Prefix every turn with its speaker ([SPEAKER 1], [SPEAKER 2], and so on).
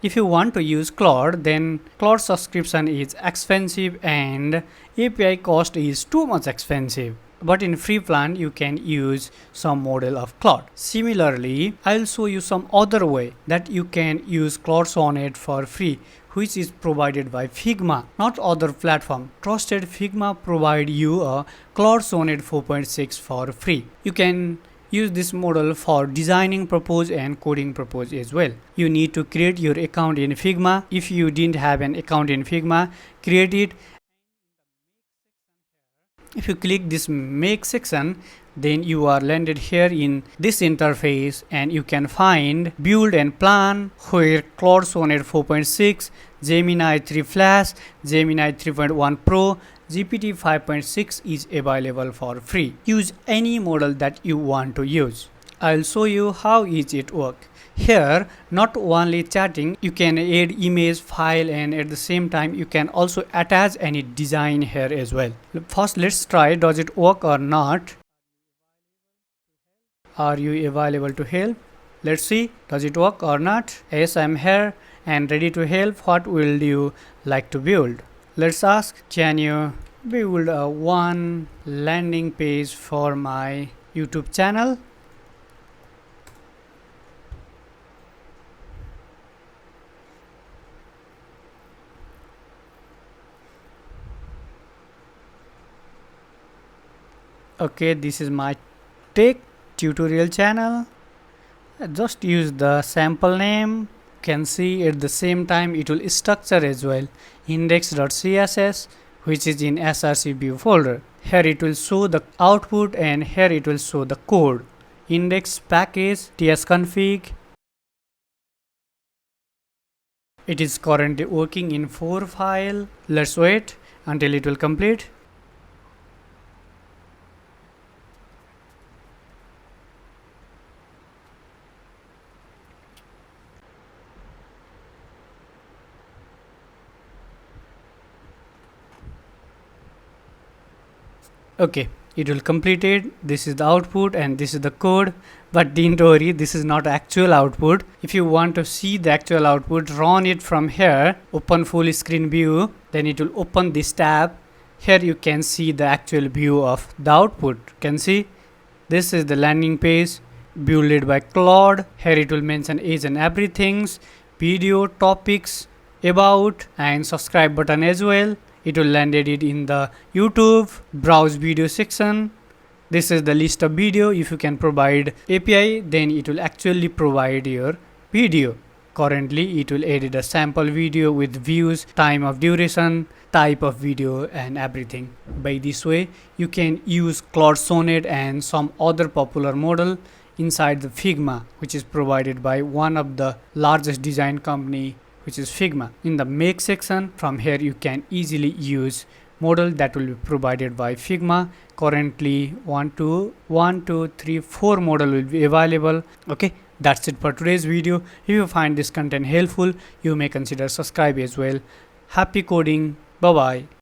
[SPEAKER 1] If you want to use Claude, then Claude subscription is expensive and API cost is too much expensive. But in free plan, you can use some model of Claude. Similarly, I'll show you some other way that you can use Claude Sonnet for free, which is provided by Figma, not other platform. Trusted Figma provide you a Claude Sonnet 4.6 for free. You can use this model for designing purpose and coding purpose as well. You need to create your account in Figma. If you didn't have an account in Figma, create it. If you click this make section, then you are landed here in this interface and you can find build and plan where Claude Sonnet 4.6, Gemini 3 Flash, Gemini 3.1 Pro, GPT 5.6 is available for free. Use any model that you want to use. I'll show you how is it work. Here, not only chatting, you can add image, file, and at the same time you can also attach any design here as well. First, let's try does it work or not. Are you available to help? Let's see, does it work or not? Yes, I'm here and ready to help. What will you like to build? Let's ask, can you build one landing page for my YouTube channel? Okay, this is my tech tutorial channel. Just use the sample name. Can see at the same time it will structure as well index.css, which is in src view folder. Here it will show the output and here it will show the code. Index package tsconfig. It is currently working in 4 file. Let's wait until it will complete. Okay, it will complete it. This is the output and this is the code, but don't worry, this is not actual output. If you want to see the actual output, run it from here, open full screen view, then it will open this tab. Here you can see the actual view of the output. You can see this is the landing page built by Claude. Here it will mention age and everything, video, topics, about, and subscribe button as well. It will landed it in the YouTube browse video section. This is the list of video. If you can provide API, then it will actually provide your video. Currently it will edit a sample video with views, time of duration, type of video, and everything. By this way you can use Claude Sonnet and some other popular model inside the Figma, which is provided by one of the largest design company, which is Figma. In the make section, from here you can easily use model that will be provided by Figma. Currently 1, 2, 3, 4 model will be available. Okay, that's it for today's video. If you find this content helpful, you may consider subscribe as well. Happy coding. Bye bye.